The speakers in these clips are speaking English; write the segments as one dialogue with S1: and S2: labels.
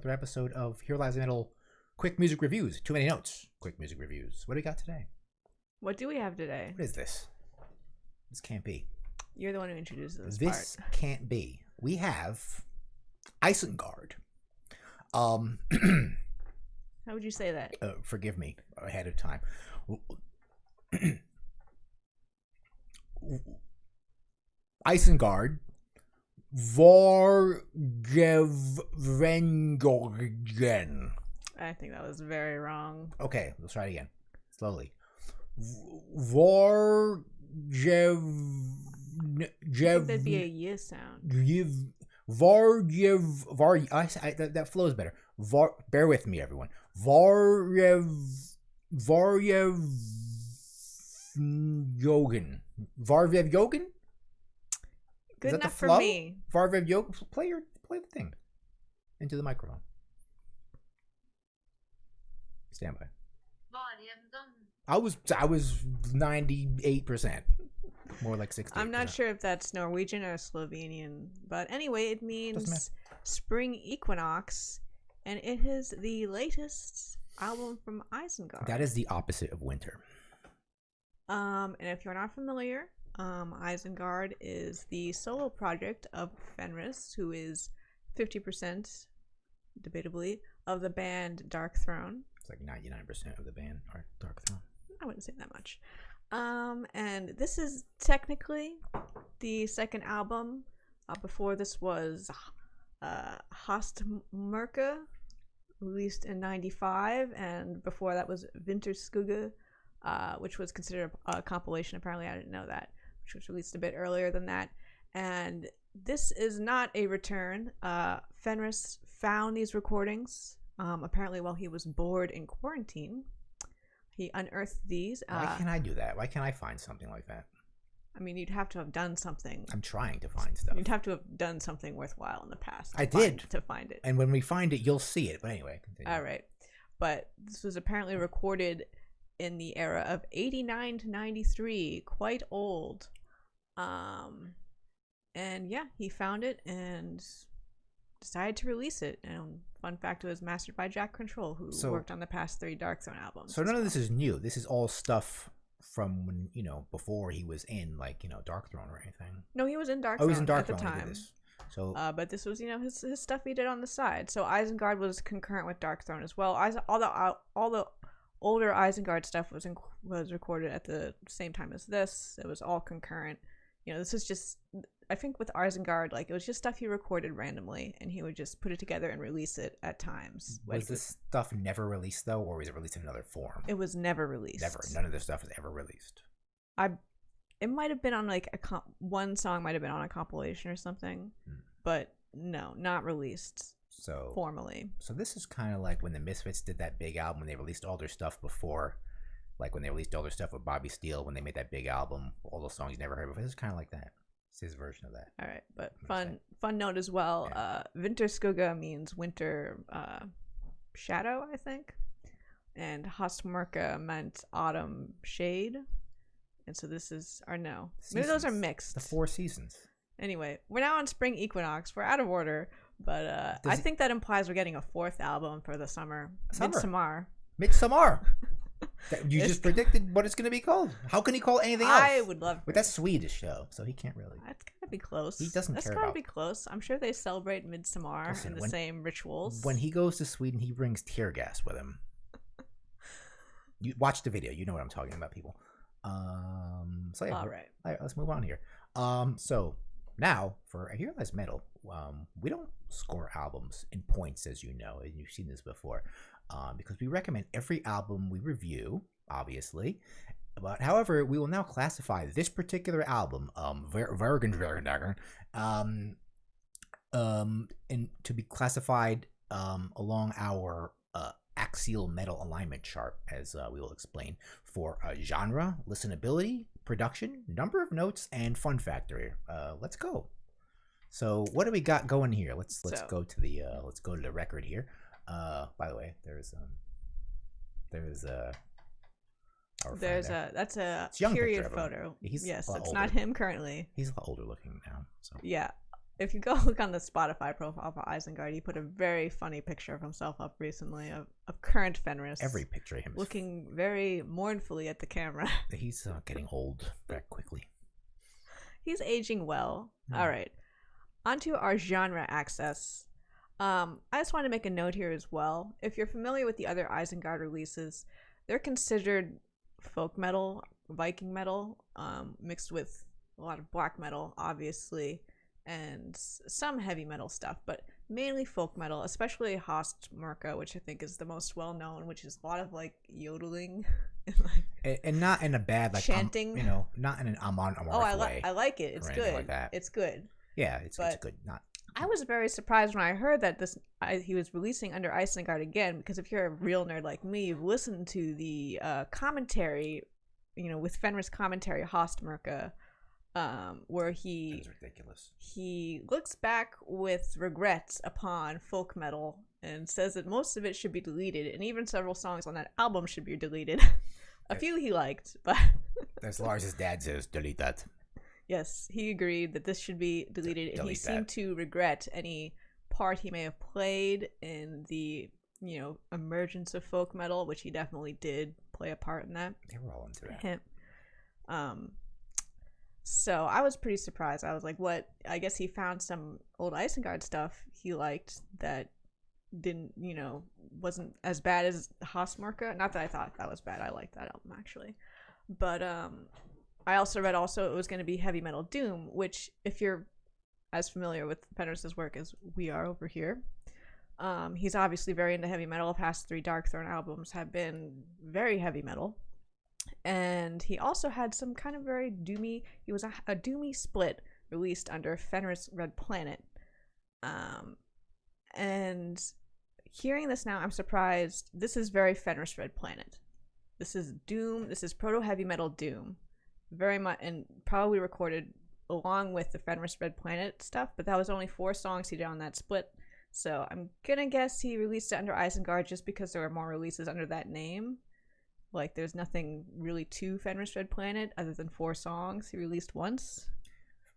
S1: another episode of Here Lies the Metal Quick Music Reviews. Too many notes. Quick Music Reviews. What do we got today?
S2: What do we have today?
S1: What is this? This can't be.
S2: You're the one who introduced this
S1: This
S2: part.
S1: can't be. We have Isengard.
S2: How would you say that?
S1: Forgive me ahead of time. Isengard. Vårjevndøgn.
S2: I think that was very wrong.
S1: Okay, let's try it again. Slowly.
S2: That'd be a y sound.
S1: That flows better. Bear with me, everyone. Vårjevndøgn. Vårjevndøgn?
S2: Good enough for me.
S1: Vårjevndøgn. Play the thing into the microphone. Stand by. I was 98%. More like 60%.
S2: I'm not sure if that's Norwegian or Slovenian, but anyway, it means spring equinox, and it is the latest album from Eisengard.
S1: That is the opposite of winter.
S2: And if you're not familiar, Eisengard is the solo project of Fenriz, who is 50%, debatably, of the band Darkthrone.
S1: It's like 99% of the band are Darkthrone.
S2: I wouldn't say that much. And this is technically the second album. Before this was Hostmørke, released in '95, and before that was Vinterskugge, which was considered a compilation. Apparently, I didn't know that, which was released a bit earlier than that. And this is not a return. Fenriz found these recordings apparently while he was bored in quarantine. He unearthed these.
S1: Why can't I do that? Why can't I find something like that?
S2: I mean, you'd have to have done something.
S1: I'm trying to find stuff.
S2: You'd have to have done something worthwhile in the past.
S1: I did.
S2: To find it.
S1: And when we find it, you'll see it. But anyway, continue.
S2: All right. But this was apparently recorded in the era of 89 to 93. Quite old. And yeah, he found it and decided to release it. And fun fact, it was mastered by Jack Control, who worked on the past 3 Darkthrone albums.
S1: So none of this is new. This is all stuff from when, before he was in, Darkthrone or anything.
S2: No, he was in Darkthrone,
S1: he was in Darkthrone
S2: at the time.
S1: So,
S2: but this was, his stuff he did on the side. So Eisengard was concurrent with Darkthrone as well. All the older Eisengard stuff was recorded at the same time as this. It was all concurrent. This is just, I think with Eisengard, it was just stuff he recorded randomly, and he would just put it together and release it at times.
S1: Was this stuff never released, though, or was it released in another form?
S2: It was never released.
S1: Never. None of this stuff was ever released.
S2: It might have been on, one song might have been on a compilation or something, but no, not released formally. So
S1: this is kind of like when the Misfits did that big album, when they released all their stuff before. Like when they released all their stuff with Bobby Steele, when they made that big album, all those songs you never heard before. This is kind of like that. It's his version of that.
S2: All right, but fun note as well. Yeah. Vinterskugge means winter shadow, I think, and Hostmørke meant autumn shade, and so this is maybe those are mixed.
S1: The 4 seasons.
S2: Anyway, we're now on spring equinox. We're out of order, but I think that implies we're getting a 4th album for the summer.
S1: Midsommar. You just predicted what it's going to be called. How can he call anything else?
S2: I would love to.
S1: But that's Swedish, though, so he can't really.
S2: That's got to be close.
S1: He doesn't care about.
S2: That's got to be close. I'm sure they celebrate Midsommar in the same rituals.
S1: When he goes to Sweden, he brings tear gas with him. You watch the video. You know what I'm talking about, people. So yeah, all right, let's move on here. So now for a Here Lies Metal, we don't score albums in points, as you know, and you've seen this before. Because we recommend every album we review, obviously. But however, we will now classify this particular album, Vårjevndøgn, and to be classified along our axial metal alignment chart, as we will explain, for genre, listenability, production, number of notes, and fun factor. Let's go. So what do we got going here? Let's go to the record here. By the way,
S2: that's a period photo. Yes, it's not him currently.
S1: He's a lot older looking now. So
S2: yeah, if you go look on the Spotify profile for Eisengard, he put a very funny picture of himself up recently of current Fenris.
S1: Every picture of him
S2: looking very mournfully at the camera.
S1: He's getting old very quickly.
S2: He's aging well. All right. Onto our genre access. I just want to make a note here as well. If you're familiar with the other Eisengard releases, they're considered folk metal, Viking metal, mixed with a lot of black metal, obviously, and some heavy metal stuff, but mainly folk metal, especially Hostmörke, which I think is the most well known, which is a lot of like yodeling
S1: and not in a bad like
S2: chanting,
S1: not in an Amon way.
S2: I like it. It's good. Like that. It's good.
S1: Yeah, it's good. Not.
S2: I was very surprised when I heard that he was releasing under Eisengard again, because if you're a real nerd like me, you've listened to the commentary, with Fenris commentary, Hostmörke, where he looks back with regrets upon folk metal and says that most of it should be deleted, and even several songs on that album should be deleted. A few he liked, but
S1: as Lars' dad says, delete that.
S2: Yes, he agreed that this should be deleted, and he seemed to regret any part he may have played in the, emergence of folk metal, which he definitely did play a part in that.
S1: They were all into that.
S2: So I was pretty surprised. I was like, what? I guess he found some old Isengard stuff he liked that didn't, wasn't as bad as Hostmörke. Not that I thought that was bad. I liked that album, actually. But, I also read it was going to be heavy metal doom, which if you're as familiar with Fenris's work as we are over here, he's obviously very into heavy metal. The past 3 Darkthrone albums have been very heavy metal. And he also had some kind of very doomy, he was a doomy split released under Fenris Red Planet. And hearing this now, I'm surprised. This is very Fenris Red Planet. This is doom. This is proto heavy metal doom. Very much, and probably recorded along with the Fenris Red Planet stuff, but that was only 4 songs he did on that split. So I'm gonna guess he released it under Eisengard just because there were more releases under that name. Like, there's nothing really to Fenris Red Planet other than 4 songs he released once.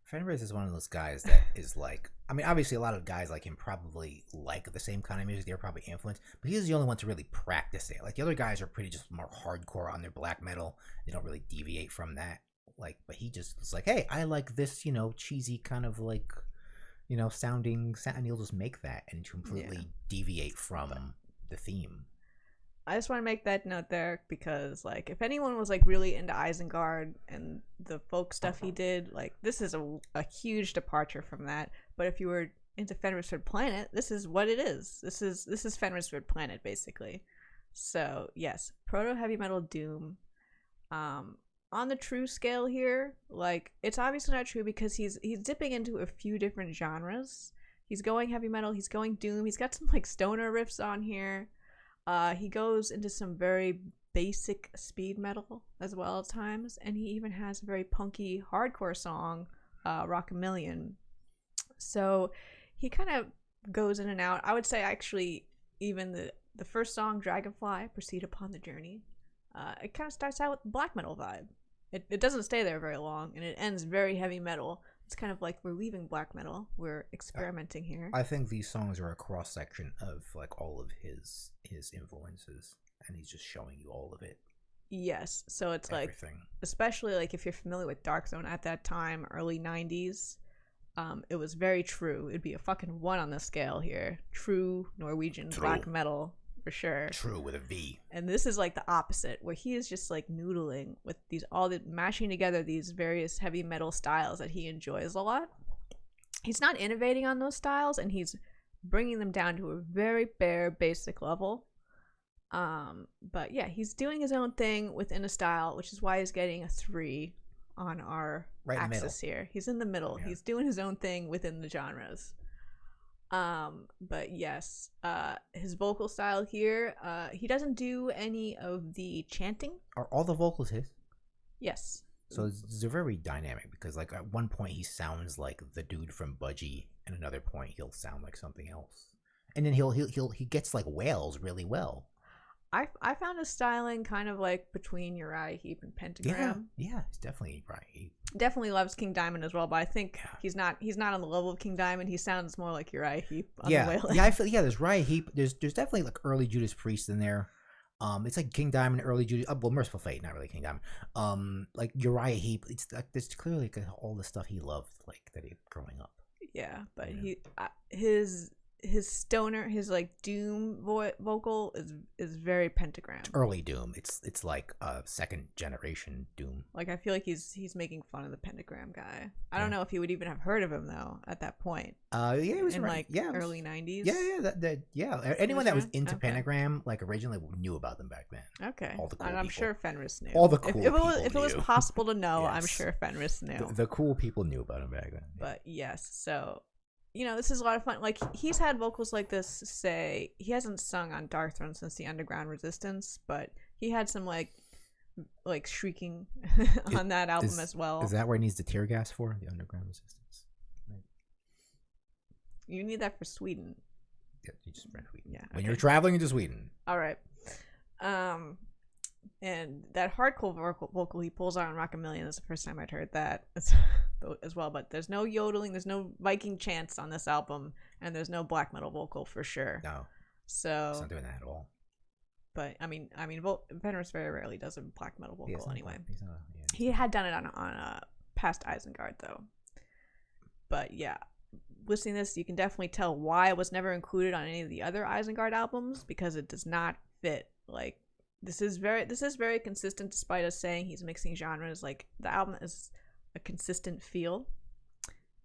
S1: Fenris is one of those guys that is like, I mean, obviously a lot of guys like him probably like the same kind of music. They're probably influenced, but he's the only one to really practice it. Like, the other guys are pretty just more hardcore on their black metal. They don't really deviate from that. Like, but he just was like, hey, I like this, cheesy kind of like, sounding, and he'll just make that and completely deviate from the theme.
S2: I just want to make that note there because, like, if anyone was like really into Eisengard and the folk stuff he did, like, this is a huge departure from that. But if you were into Fenris Red Planet, this is what it is. This is Fenris Red Planet, basically. So yes, proto heavy metal doom. On the true scale here, like, it's obviously not true because he's dipping into a few different genres. He's going heavy metal, he's going doom, he's got some like stoner riffs on here. He goes into some very basic speed metal as well at times, and he even has a very punky hardcore song, Rock a Million. So he kind of goes in and out. I would say actually even the first song, Dragonfly, Proceed Upon the Journey, it kind of starts out with a black metal vibe. It doesn't stay there very long, and it ends very heavy metal. It's kind of like we're leaving black metal. We're experimenting here.
S1: I think these songs are a cross section of like all of his influences, and he's just showing you all of it.
S2: Yes, so it's everything. Like, especially like if you're familiar with Darkthrone at that time, early 90s, it was very true. It'd be a fucking 1 on the scale here. True Norwegian black metal. For sure.
S1: True with a V.
S2: And this is like the opposite, where he is just like noodling with mashing together these various heavy metal styles that he enjoys a lot. He's not innovating on those styles, and he's bringing them down to a very bare, basic level. But yeah, he's doing his own thing within a style, which is why he's getting a 3 on our axis here. He's in the middle. Yeah. He's doing his own thing within the genres. But yes, his vocal style here, he doesn't do any of the chanting.
S1: Are all the vocals his?
S2: Yes.
S1: So they're very dynamic because, like, at one point he sounds like the dude from Budgie, and another point he'll sound like something else, and then he gets like wails really well.
S2: I found his styling kind of like between Uriah Heep and Pentagram.
S1: Yeah, it's definitely Uriah Heep.
S2: Definitely loves King Diamond as well, but I think he's not on the level of King Diamond. He sounds more like Uriah Heep on the Wailing.
S1: Yeah, I feel there's Uriah Heep. There's definitely like early Judas Priest in there. It's like King Diamond, early Judas. Well, Merciful Fate, not really King Diamond. Like Uriah Heep. It's like there's clearly like all the stuff he loved, like that he growing up.
S2: Yeah, but his stoner, his like doom vocal is very Pentagram.
S1: It's early doom. It's like a second generation doom.
S2: Like I feel like he's making fun of the Pentagram guy. I don't know if he would even have heard of him though at that point.
S1: It was
S2: in
S1: right.
S2: like early 90s.
S1: Yeah. Anyone that was into Pentagram like originally knew about them back then.
S2: Okay.
S1: All the cool
S2: and I'm
S1: people.
S2: sure Fenriz knew.
S1: All the cool people
S2: if it was possible to know,
S1: yes.
S2: I'm sure Fenriz knew.
S1: The cool people knew about him back then.
S2: But yes, so this is a lot of fun. Like he's had vocals like this. Say he hasn't sung on Darkthrone since the Underground Resistance, but he had some like shrieking on that album as well.
S1: Is that where he needs the tear gas for the Underground Resistance? Right.
S2: You need that for Sweden.
S1: Yeah, you just for Sweden.
S2: Yeah,
S1: when you're traveling into Sweden.
S2: All right. And that hardcore vocal he pulls out on Rock a Million is the first time I'd heard that as well. But there's no yodeling, there's no Viking chants on this album, and there's no black metal vocal for sure.
S1: No.
S2: So
S1: it's not doing that at all.
S2: But I mean, Fenriz very rarely does a black metal vocal anyway.
S1: Yeah.
S2: He had done it on a past Isengard though. But yeah, listening to this, you can definitely tell why it was never included on any of the other Isengard albums, because it does not fit. Like this is very consistent, despite us saying he's mixing genres. Like the album is a consistent feel,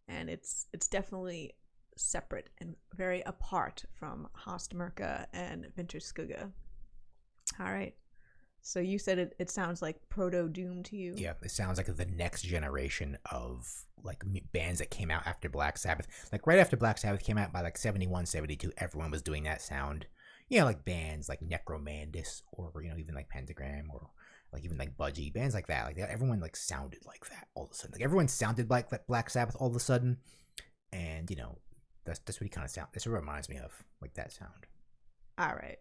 S2: and it's definitely separate and very apart from Hostmerka and Vinterskugga. All right. So you said it sounds like proto doom to you.
S1: Yeah, it sounds like the next generation of like bands that came out after Black Sabbath. Like right after Black Sabbath came out by like 71, 72, everyone was doing that sound. Like bands like Necromandus or even like Pentagram or like even like Budgie, bands like that. Like everyone like sounded like that all of a sudden. Like everyone sounded like Black Sabbath all of a sudden, and that's what he kind of sound. That's what it reminds me of, like that sound.
S2: All right.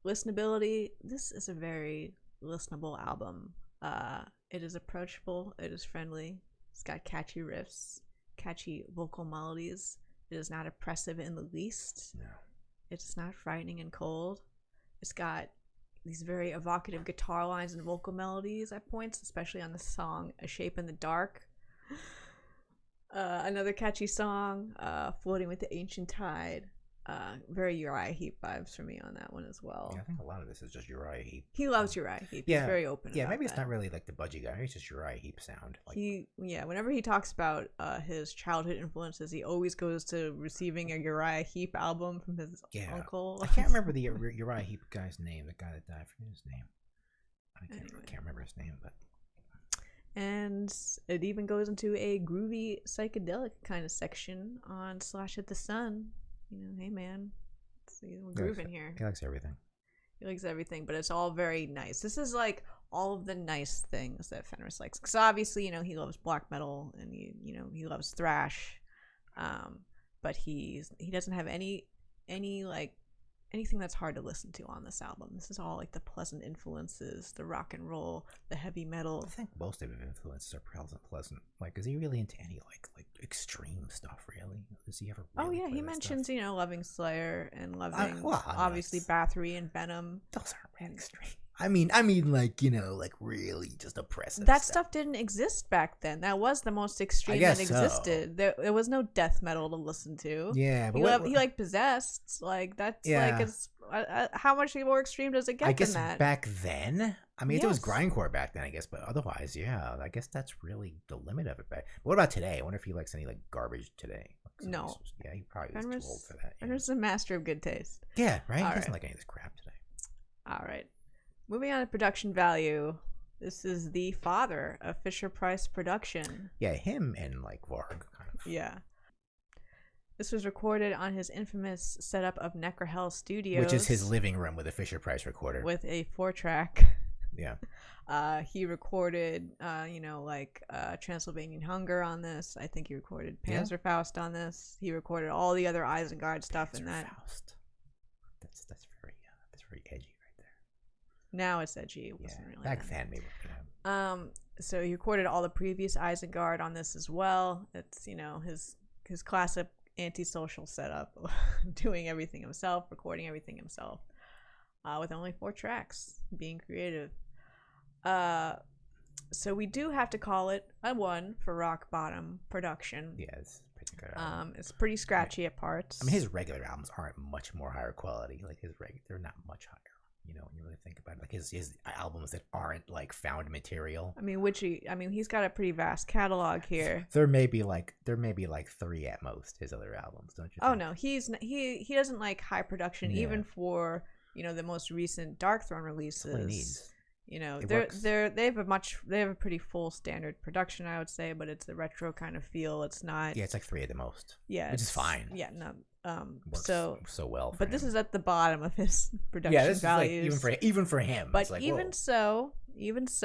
S2: Listenability. This is a very listenable album. It is approachable. It is friendly. It's got catchy riffs, catchy vocal melodies. It is not oppressive in the least.
S1: No.
S2: It's not frightening and cold. It's got these very evocative guitar lines and vocal melodies at points, especially on the song A Shape in the Dark. Another catchy song, Floating with the Ancient Tide. Very Uriah Heep vibes for me on that one as well.
S1: Yeah, I think a lot of this is just Uriah Heep.
S2: He loves Uriah Heep.
S1: Yeah,
S2: he's very open.
S1: Yeah,
S2: about
S1: maybe it's
S2: that.
S1: not really like the Budgie guy. It's just Uriah Heep sound. Like,
S2: whenever he talks about his childhood influences, he always goes to receiving a Uriah Heep album from his uncle.
S1: I can't remember the Uriah Heep guy's name. The guy that died. I forget his name. I can't remember his name, but.
S2: And it even goes into a groovy psychedelic kind of section on Slash at the Sun. Hey man, it's groove in here.
S1: He likes everything.
S2: He likes everything, but it's all very nice. This is like all of the nice things that Fenriz likes, because obviously he loves black metal and he loves thrash, but he doesn't have any like anything that's hard to listen to on this album. This is all like the pleasant influences, the rock and roll, the heavy metal.
S1: I think most of his influences are pleasant. Like, is he really into any like extreme stuff? Really? Does he ever? Really
S2: he mentions
S1: stuff?
S2: Loving Slayer and loving obviously
S1: nice.
S2: Bathory and Venom.
S1: Those aren't really extreme. I mean, like like really just oppressive.
S2: That stuff didn't exist back then. That was the most extreme that existed. So. There was no death metal to listen to.
S1: Yeah, but
S2: he like Possessed. Like that's like it's how much more extreme does it get?
S1: I guess
S2: than that?
S1: Back then. I mean, it was grindcore back then, I guess, but otherwise, yeah, I guess that's really the limit of it. But what about today? I wonder if he likes any like garbage today. Like,
S2: no.
S1: Yeah, he probably is too old for that.
S2: Fenriz is a master of good taste.
S1: Yeah, right. He doesn't like any of this crap today.
S2: All right. Moving on to production value. This is the father of Fisher-Price production.
S1: Yeah, him and like Varg kind of.
S2: Yeah. This was recorded on his infamous setup of Necrohell Studios,
S1: which is his living room with a Fisher-Price recorder.
S2: With a 4-track.
S1: Yeah.
S2: He recorded, Transylvanian Hunger on this. I think he recorded Panzerfaust on this. He recorded all the other Isengard stuff in that.
S1: Panzerfaust. That's very edgy right there.
S2: Now it's edgy. It wasn't really
S1: back then maybe. Yeah.
S2: So he recorded all the previous Eisengard on this as well. It's, his classic antisocial setup, doing everything himself, recording everything himself, with only 4 tracks, being creative. So we do have to call it a 1 for rock bottom production.
S1: Yeah, it's pretty good.
S2: It's pretty scratchy at parts.
S1: I mean, his regular albums aren't much more higher quality. Like they're not much higher. When you really think about it, like his albums that aren't like found material.
S2: I mean, he's got a pretty vast catalog here.
S1: There may be like 3 at most. His other albums, don't you?
S2: Oh no, he doesn't like high production even for the most recent Darkthrone releases.
S1: That's what he needs.
S2: They have a pretty full standard production, I would say, but it's a retro kind of feel. It's not.
S1: Yeah, it's like 3 at the most.
S2: Yeah,
S1: which is fine.
S2: Yeah, no.
S1: Works so well.
S2: But this is at the bottom of his production
S1: this
S2: values.
S1: Is like, even for him.
S2: But
S1: like,
S2: even so, this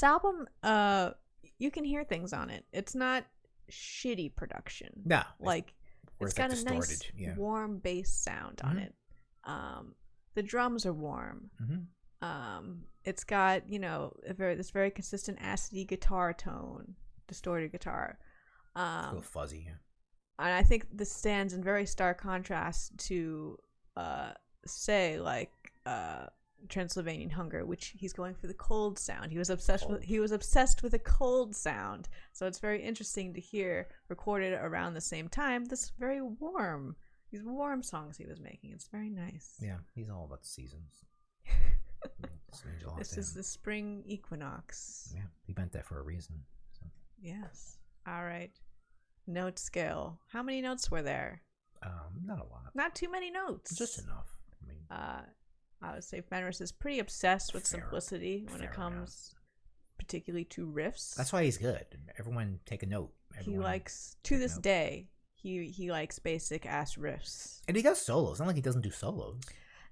S2: album, you can hear things on it. It's not shitty production.
S1: No,
S2: it's got a nice warm bass sound on it. The drums are warm. It's got this very consistent acidy guitar tone, distorted guitar.
S1: It's a little fuzzy. Yeah.
S2: And I think this stands in very stark contrast to, say, like Transylvanian Hunger, which he's going for the cold sound. He was obsessed with a cold sound. So it's very interesting to hear recorded around the same time these warm songs he was making. It's very nice.
S1: Yeah, he's all about the seasons.
S2: This is the spring equinox.
S1: Yeah, he meant that for a reason. So.
S2: Yes. All right. Note scale. How many notes were there?
S1: Not a lot.
S2: Not too many notes.
S1: Just enough. I mean,
S2: I would say Fenriz is pretty obsessed with simplicity when it comes, particularly to riffs.
S1: That's why he's good. Everyone take a note.
S2: He likes, to this day, he likes basic ass riffs.
S1: And he does solos. It's not like he doesn't do solos.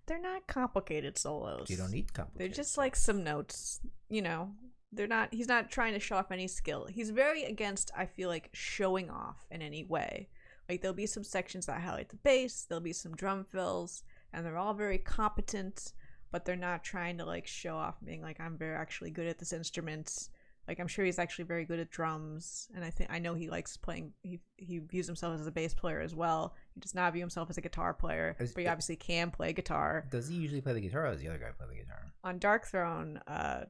S2: They're not complicated solos.
S1: You don't need complicated.
S2: They're just like some notes. He's not trying to show off any skill. He's very against, I feel like, showing off in any way. Like, there'll be some sections that highlight the bass, there'll be some drum fills, and they're all very competent, but they're not trying to, like, show off being like, I'm very actually good at this instrument. Like, I'm sure he's actually very good at drums, and I know he likes playing, he views himself as a bass player as well. He does not view himself as a guitar player, but he obviously can play guitar.
S1: Does he usually play the guitar, or does the other guy play the guitar?
S2: On Darkthrone,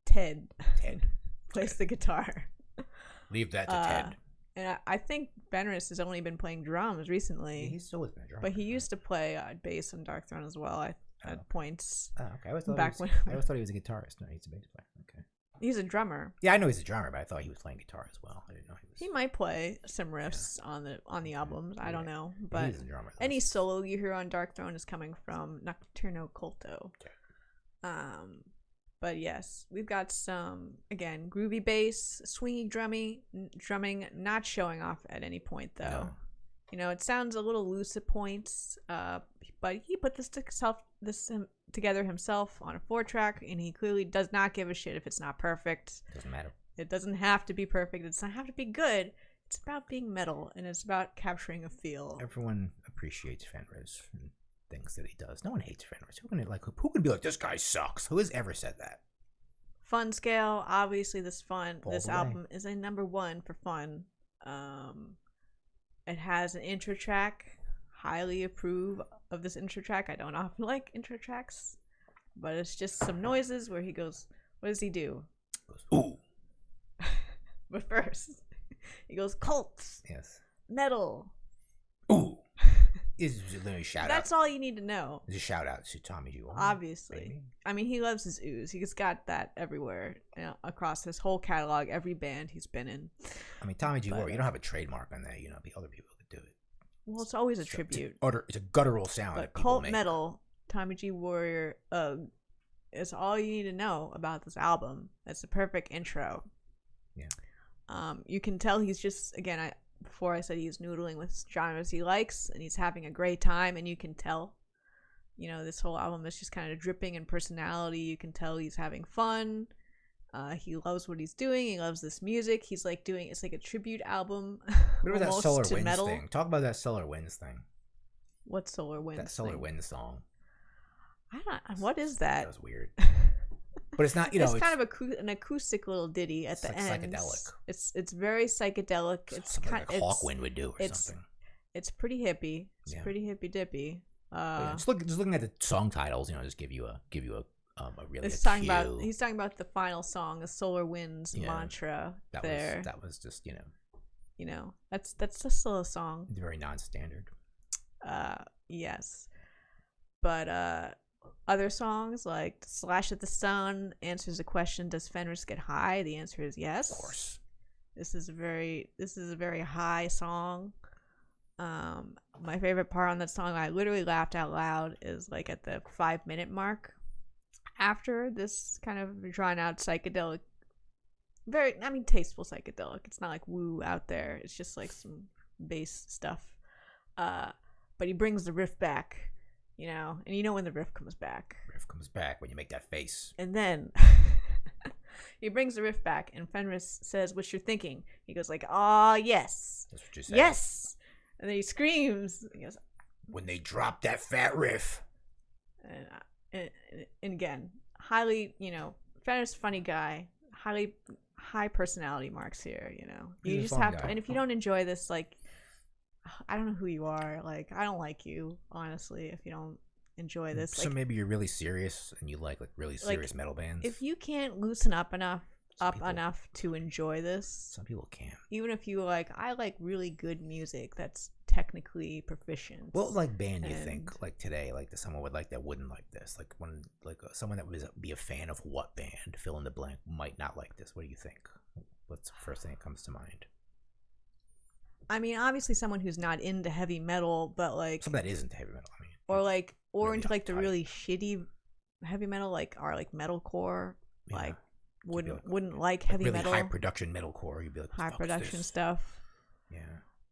S2: Ted plays the guitar.
S1: Leave that to Ted.
S2: And I think Fenriz has only been playing drums recently.
S1: Yeah, he's always been a drummer.
S2: But he used to play bass on Darkthrone as well at points.
S1: Oh, okay. I always thought he was a guitarist. No, he's a bass player. Okay.
S2: He's a drummer.
S1: Yeah, I know he's a drummer, but I thought he was playing guitar as well. I didn't know he was.
S2: He might play some riffs on the albums. I don't know, but
S1: he's a drummer.
S2: Any solo you hear on Darkthrone is coming from Nocturno Culto. Okay. But yes, we've got some, again, groovy bass, swingy drumming, not showing off at any point, though. No. It sounds a little loose at points, but he put this together himself on a 4-track, and he clearly does not give a shit if it's not perfect.
S1: Doesn't matter.
S2: It doesn't have to be perfect. It doesn't have to be good. It's about being metal, and it's about capturing a feel.
S1: Everyone appreciates Fenriz. Things that he does. No one hates Fenriz. Who can be like, this guy sucks? Who has ever said that?
S2: Fun scale, obviously this album is a number 1 for fun. It has an intro track. Highly approve of this intro track. I don't often like intro tracks, but it's just some noises where he goes, what does he do?
S1: Ooh.
S2: But first, he goes, cults.
S1: Yes.
S2: Metal.
S1: Ooh. Is literally shout
S2: That's
S1: out.
S2: all you need to know.
S1: It's a shout out to Tommy G.
S2: Obviously.
S1: Baby.
S2: I mean, he loves his ooze. He's got that everywhere, across his whole catalog, every band he's been in.
S1: I mean, Tommy G. Warrior, you don't have a trademark on that. Other people could do it.
S2: Well, it's always a tribute.
S1: It's a guttural sound.
S2: But cult metal, Tommy G. Warrior, is all you need to know about this album. That's the perfect intro.
S1: Yeah.
S2: You can tell he's just, again, before I said he's noodling with genres he likes, and he's having a great time, and you can tell. This whole album is just kind of dripping in personality. You can tell he's having fun. He loves what he's doing. He loves this music. He's like it's like a tribute album.
S1: What about that Solar Winds thing? Talk about that Solar Winds thing.
S2: What Solar Winds?
S1: That Solar Winds song.
S2: What is that?
S1: That was weird. But it's not,
S2: it's kind of an acoustic little ditty at the end.
S1: Psychedelic.
S2: It's very psychedelic. It's
S1: something
S2: kind
S1: like Hawkwind would do or something.
S2: It's pretty hippie. It's pretty hippy dippy.
S1: Just looking at the song titles, just give you a really.
S2: He's talking about the final song, the Solar Winds mantra.
S1: That was just
S2: that's just a song.
S1: It's very non-standard.
S2: Yes, but other songs like Slash at the Sun answers the question, does Fenris get high? The answer is yes.
S1: Of course.
S2: This is a very high song. My favorite part on that song, I literally laughed out loud, is like at the 5-minute mark. After this kind of drawn out psychedelic, tasteful psychedelic. It's not like woo out there. It's just like some bass stuff. But he brings the riff back, and when the riff comes back.
S1: Riff comes back when you make that face.
S2: And then he brings the riff back, and Fenris says, "What you're thinking?" He goes like, "Ah, yes."
S1: That's what you say.
S2: Yes. And then he screams. He goes,
S1: "When they drop that fat riff."
S2: And again, highly, Fenris, funny guy, high personality marks here. You just have to. And if you don't enjoy this, like, I don't know who you are. Like, I don't like you, honestly. If you don't enjoy this,
S1: so maybe you're really serious and you like really serious metal bands.
S2: If you can't loosen up enough to enjoy this,
S1: some people can.
S2: Even if you I like really good music that's technically proficient.
S1: What band you think today someone would that wouldn't like this? Someone that would be a fan of what band, fill in the blank, might not like this? What do you think? What's the first thing that comes to mind?
S2: I mean, obviously someone who's not into heavy metal, but
S1: someone that isn't heavy metal.
S2: Or really into the really shitty heavy metal, or metalcore, wouldn't like heavy
S1: really
S2: metal.
S1: High production metalcore. You'd be like,
S2: high production stuff.
S1: Yeah.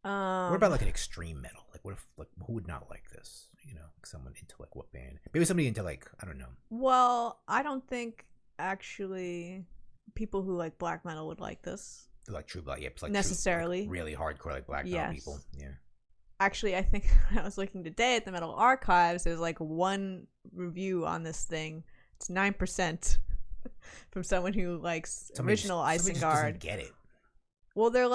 S1: What about an extreme metal? What if who would not like this? Someone into what band? Maybe somebody into I don't know.
S2: Well, I don't think actually people who like black metal would like this.
S1: True black, yeah,
S2: necessarily
S1: true, really hardcore black metal people. Yeah.
S2: Actually, I think when I was looking today at the Metal Archives, there's one review on this thing. It's 9% from someone who likes original Isengard.
S1: Just doesn't get it.
S2: Well, they're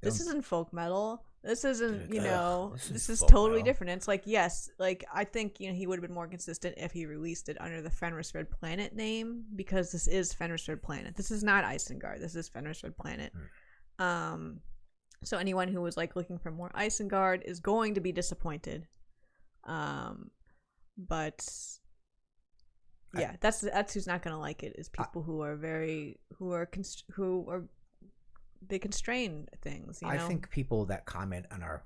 S2: this isn't folk metal. This isn't, this is totally different. And it's yes, I think, he would have been more consistent if he released it under the Fenris Red Planet name, because this is Fenris Red Planet. This is not Isengard. This is Fenris Red Planet. So anyone who was looking for more Isengard is going to be disappointed. But yeah, that's who's not going to like it, is people they constrain things. I
S1: think people that comment on our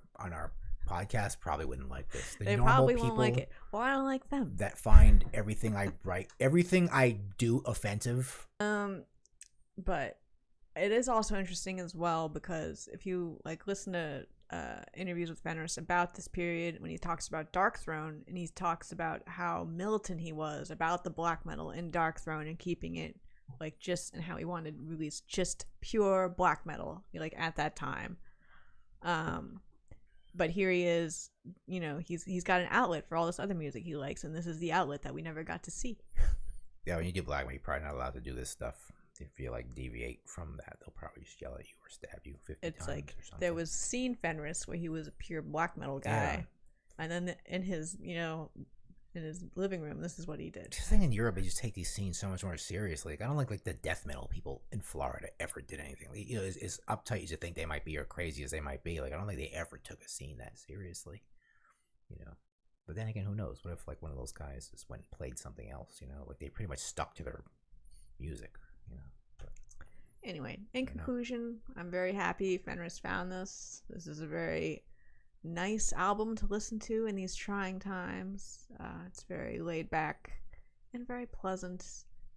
S1: podcast probably wouldn't like this.
S2: They probably won't like it. Well, I don't like them.
S1: That find everything I do offensive.
S2: But it is also interesting as well, because if you listen to interviews with Fenris about this period, when he talks about Darkthrone, and he talks about how militant he was about the black metal in Darkthrone and keeping it and how he wanted to release just pure black metal at that time. But here he is, he's got an outlet for all this other music he likes, and this is the outlet that we never got to see.
S1: Yeah, when you do black metal, you're probably not allowed to do this stuff. If you deviate from that, they'll probably just yell at you or stab you 50 times or something.
S2: There was Scene Fenris, where he was a pure black metal guy, and then in his living room, this is what he did.
S1: I think in Europe they just take these scenes so much more seriously. I don't like the death metal people in Florida ever did anything. As uptight as you think they might be, or crazy as they might be, I don't think they ever took a scene that seriously. But then again, who knows? What if one of those guys just went and played something else? They pretty much stuck to their music.
S2: Anyway, in conclusion, I'm very happy Fenris found this. This is a very nice album to listen to in these trying times. It's very laid back and very pleasant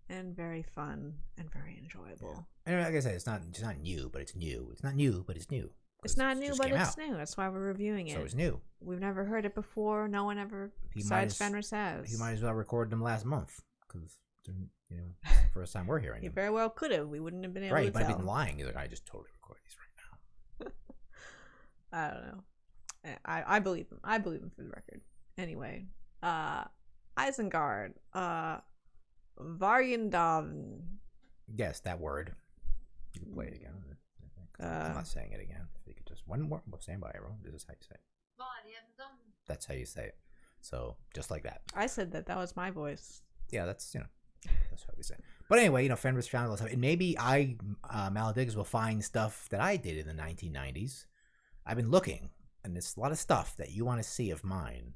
S2: and very fun and very enjoyable.
S1: Yeah. And like I said, it's not new, but it's new. It's not new, but it's new.
S2: It's not new, but it's new. That's why we're reviewing it.
S1: So it's new.
S2: We've never heard it before. No one ever besides Fenris has.
S1: He might as well record them last month, because first time we're hearing
S2: He
S1: them.
S2: very well could have. We wouldn't have been able to tell.
S1: Right, he might have been lying. He's I just totally recorded these right
S2: now. I don't know. I believe him. I believe him for the record. Anyway, Isengard. Vårjevndøgn.
S1: Yes, that word. You can play it again. I'm not saying it again. You could just one more. Well, stand by, everyone. This is how you say it. That's how you say it. So just like that.
S2: I said that. That was my voice.
S1: Yeah, that's that's how we say it. But anyway, fenriz found a lot of stuff, and maybe Maladigs will find stuff that I did in the 1990s. I've been looking, and there's a lot of stuff that you want to see of mine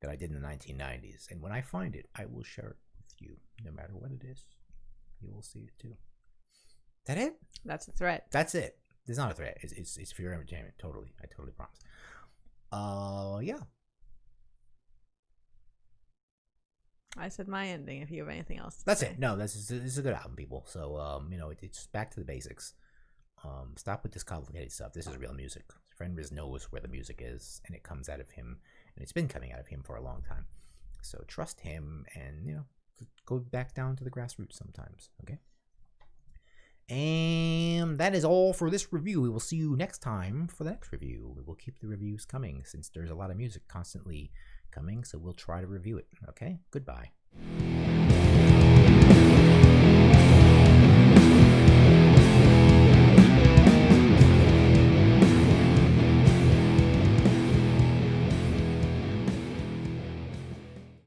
S1: that I did in the 1990s. And when I find it, I will share it with you, no matter what it is. You will see it too. Is that it?
S2: That's a threat.
S1: That's it. It's not a threat. It's for your entertainment. Totally. I totally promise. Yeah.
S2: I said my ending. If you have anything else to
S1: That's
S2: say.
S1: it. No, this is a good album, people. So it's back to the basics. Stop with this complicated stuff. This is real music. Fenriz knows where the music is, and it comes out of him, and it's been coming out of him for a long time. So trust him, and go back down to the grassroots sometimes. Okay. And that is all for this review. We will see you next time for the next review. We will keep the reviews coming since there's a lot of music constantly coming, so we'll try to review it. Okay? Goodbye.